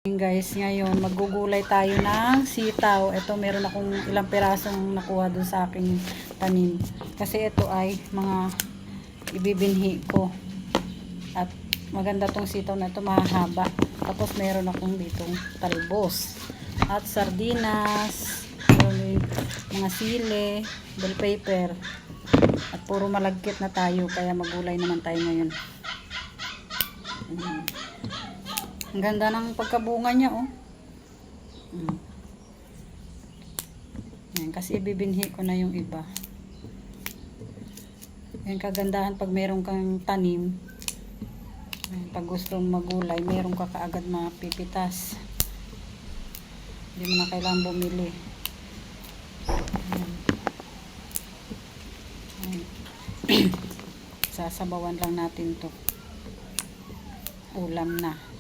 Guys, ngayon maggugulay tayo ng sitaw. Ito meron akong ilang pirasong nakuha dun sa aking tanim. Kasi ito ay mga ibibinhi ko. At maganda tong sitaw na ito, mahahaba. Tapos meron akong ditong talbos. At sardinas. Mga sili, bell pepper. At puro malagkit na tayo. Kaya magulay naman tayo ngayon. Ang ganda ng pagkabunga niya, oh. Yan, kasi ibibinhi ko na yung iba. Yan, kagandahan pag meron kang tanim. Yan, pag gusto magulay, meron ka kaagad mapipitas. Hindi mo na kailangan bumili. Yan. Yan. Sasabawan lang natin to. Ulam na.